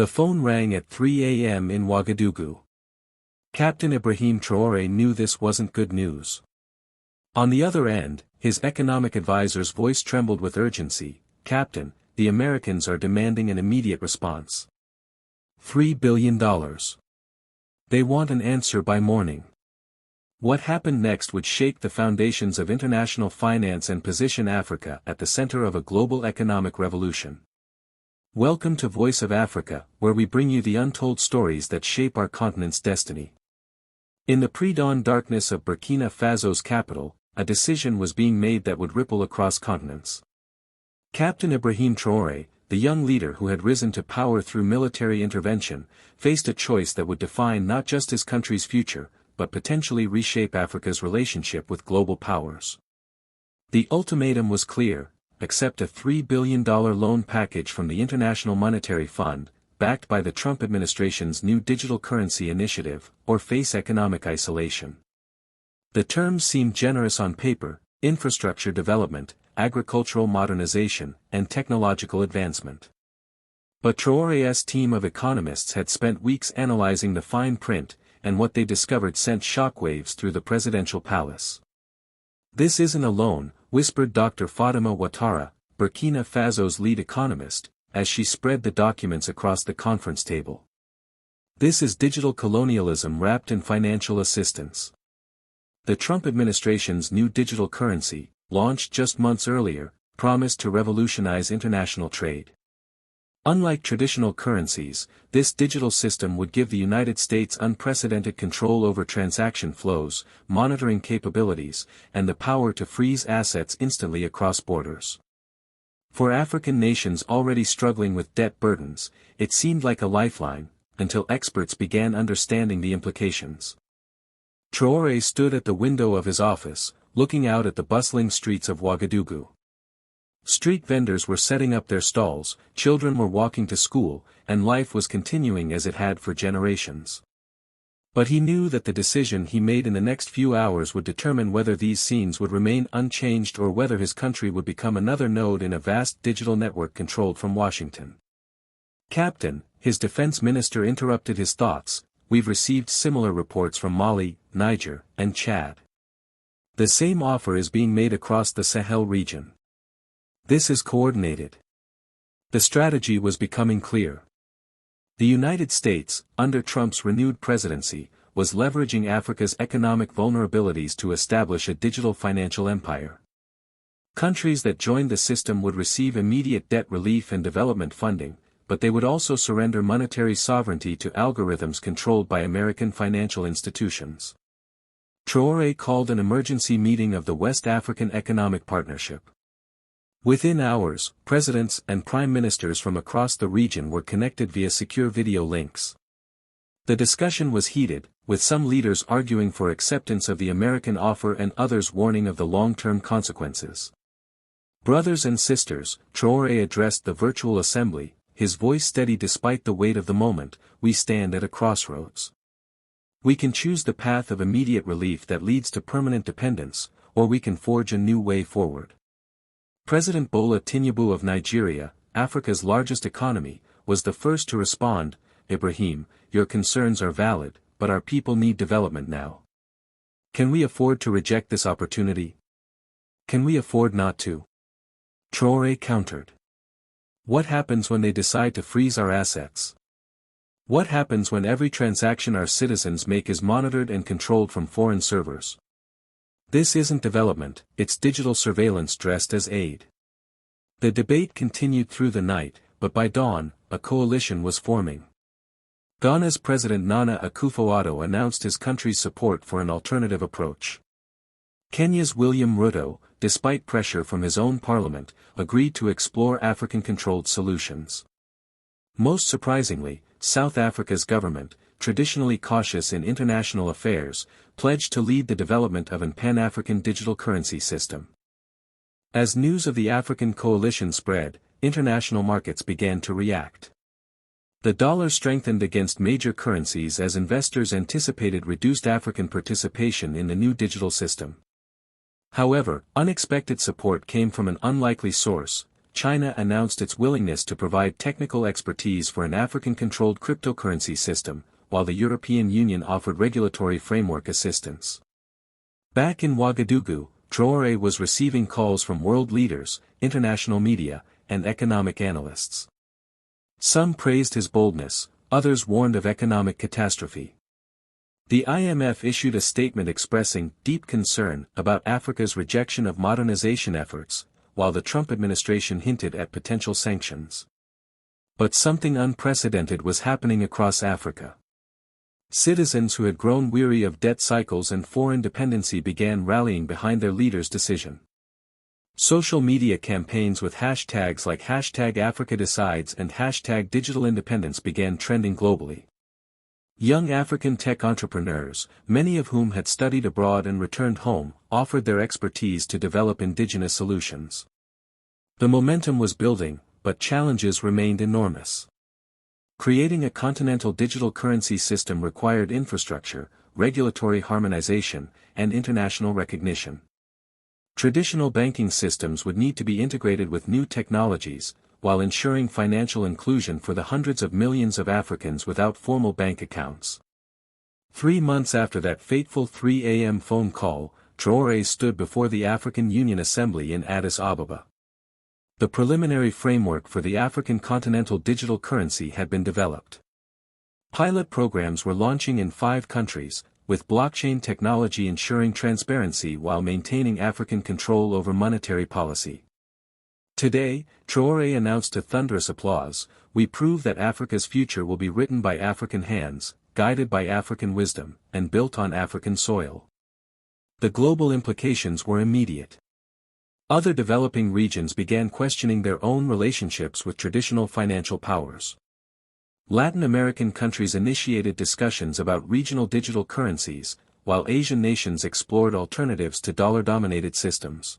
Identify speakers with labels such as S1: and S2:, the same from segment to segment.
S1: The phone rang at 3 a.m. in Ouagadougou. Captain Ibrahim Traoré knew this wasn't good news. On the other end, his economic advisor's voice trembled with urgency. "Captain, the Americans are demanding an immediate response. $3 billion. They want an answer by morning." What happened next would shake the foundations of international finance and position Africa at the center of a global economic revolution. Welcome to Voice of Africa, where we bring you the untold stories that shape our continent's destiny. In the pre-dawn darkness of Burkina Faso's capital, a decision was being made that would ripple across continents. Captain Ibrahim Traoré, the young leader who had risen to power through military intervention, faced a choice that would define not just his country's future, but potentially reshape Africa's relationship with global powers. The ultimatum was clear: accept a $3 billion loan package from the International Monetary Fund, backed by the Trump administration's new digital currency initiative, or face economic isolation. The terms seemed generous on paper: infrastructure development, agricultural modernization, and technological advancement. But Traoré's team of economists had spent weeks analyzing the fine print, and what they discovered sent shockwaves through the presidential palace. "This isn't a loan," whispered Dr. Fatima Ouattara, Burkina Faso's lead economist, as she spread the documents across the conference table. "This is digital colonialism wrapped in financial assistance." The Trump administration's new digital currency, launched just months earlier, promised to revolutionize international trade. Unlike traditional currencies, this digital system would give the United States unprecedented control over transaction flows, monitoring capabilities, and the power to freeze assets instantly across borders. For African nations already struggling with debt burdens, it seemed like a lifeline, until experts began understanding the implications. Traoré stood at the window of his office, looking out at the bustling streets of Ouagadougou. Street vendors were setting up their stalls, children were walking to school, and life was continuing as it had for generations. But he knew that the decision he made in the next few hours would determine whether these scenes would remain unchanged or whether his country would become another node in a vast digital network controlled from Washington. "Captain," his defense minister interrupted his thoughts, "we've received similar reports from Mali, Niger, and Chad. The same offer is being made across the Sahel region. This is coordinated." The strategy was becoming clear. The United States, under Trump's renewed presidency, was leveraging Africa's economic vulnerabilities to establish a digital financial empire. Countries that joined the system would receive immediate debt relief and development funding, but they would also surrender monetary sovereignty to algorithms controlled by American financial institutions. Traoré called an emergency meeting of the West African Economic Partnership. Within hours, presidents and prime ministers from across the region were connected via secure video links. The discussion was heated, with some leaders arguing for acceptance of the American offer and others warning of the long-term consequences. "Brothers and sisters," Traoré addressed the virtual assembly, his voice steady despite the weight of the moment, "we stand at a crossroads. We can choose the path of immediate relief that leads to permanent dependence, or we can forge a new way forward." President Bola Tinubu of Nigeria, Africa's largest economy, was the first to respond. "Ibrahim, your concerns are valid, but our people need development now. Can we afford to reject this opportunity? Can we afford not to?" Traoré countered. "What happens when they decide to freeze our assets? What happens when every transaction our citizens make is monitored and controlled from foreign servers? This isn't development, it's digital surveillance dressed as aid." The debate continued through the night, but by dawn, a coalition was forming. Ghana's President Nana Akufo-Addo announced his country's support for an alternative approach. Kenya's William Ruto, despite pressure from his own parliament, agreed to explore African-controlled solutions. Most surprisingly, South Africa's government, traditionally cautious in international affairs, pledged to lead the development of an Pan-African digital currency system. As news of the African coalition spread, international markets began to react. The dollar strengthened against major currencies as investors anticipated reduced African participation in the new digital system. However, unexpected support came from an unlikely source: China announced its willingness to provide technical expertise for an African-controlled cryptocurrency system, while the European Union offered regulatory framework assistance. Back in Ouagadougou, Traoré was receiving calls from world leaders, international media, and economic analysts. Some praised his boldness, others warned of economic catastrophe. The IMF issued a statement expressing deep concern about Africa's rejection of modernization efforts, while the Trump administration hinted at potential sanctions. But something unprecedented was happening across Africa. Citizens who had grown weary of debt cycles and foreign dependency began rallying behind their leader's decision. Social media campaigns with hashtags like #AfricaDecides and #DigitalIndependence began trending globally. Young African tech entrepreneurs, many of whom had studied abroad and returned home, offered their expertise to develop indigenous solutions. The momentum was building, but challenges remained enormous. Creating a continental digital currency system required infrastructure, regulatory harmonization, and international recognition. Traditional banking systems would need to be integrated with new technologies, while ensuring financial inclusion for the hundreds of millions of Africans without formal bank accounts. 3 months after that fateful 3 a.m. phone call, Traoré stood before the African Union Assembly in Addis Ababa. The preliminary framework for the African continental digital currency had been developed. Pilot programs were launching in 5 countries, with blockchain technology ensuring transparency while maintaining African control over monetary policy. Today, Traoré announced to thunderous applause, "We prove that Africa's future will be written by African hands, guided by African wisdom, and built on African soil." The global implications were immediate. Other developing regions began questioning their own relationships with traditional financial powers. Latin American countries initiated discussions about regional digital currencies, while Asian nations explored alternatives to dollar-dominated systems.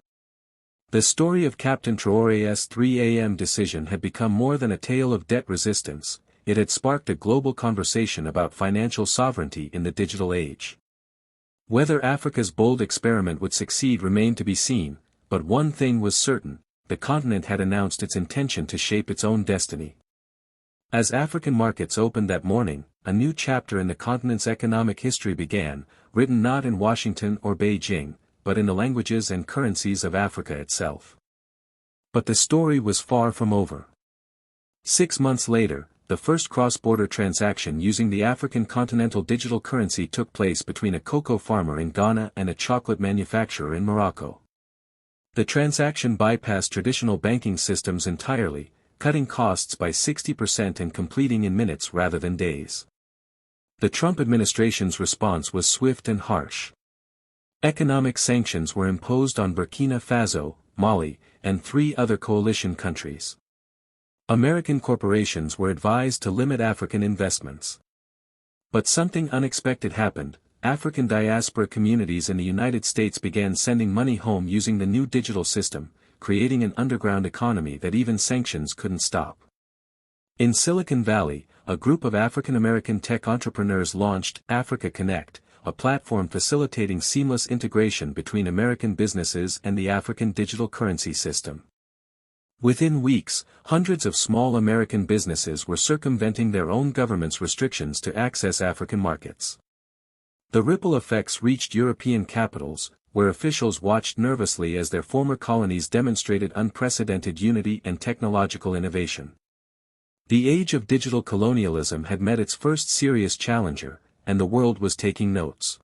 S1: The story of Captain Traoré's 3 a.m. decision had become more than a tale of debt resistance, it had sparked a global conversation about financial sovereignty in the digital age. Whether Africa's bold experiment would succeed remained to be seen, but one thing was certain, the continent had announced its intention to shape its own destiny. As African markets opened that morning, a new chapter in the continent's economic history began, written not in Washington or Beijing, but in the languages and currencies of Africa itself. But the story was far from over. 6 months later, the first cross-border transaction using the African continental digital currency took place between a cocoa farmer in Ghana and a chocolate manufacturer in Morocco. The transaction bypassed traditional banking systems entirely, cutting costs by 60% and completing in minutes rather than days. The Trump administration's response was swift and harsh. Economic sanctions were imposed on Burkina Faso, Mali, and 3 other coalition countries. American corporations were advised to limit African investments. But something unexpected happened. African diaspora communities in the United States began sending money home using the new digital system, creating an underground economy that even sanctions couldn't stop. In Silicon Valley, a group of African American tech entrepreneurs launched Africa Connect, a platform facilitating seamless integration between American businesses and the African digital currency system. Within weeks, hundreds of small American businesses were circumventing their own government's restrictions to access African markets. The ripple effects reached European capitals, where officials watched nervously as their former colonies demonstrated unprecedented unity and technological innovation. The age of digital colonialism had met its first serious challenger, and the world was taking notes.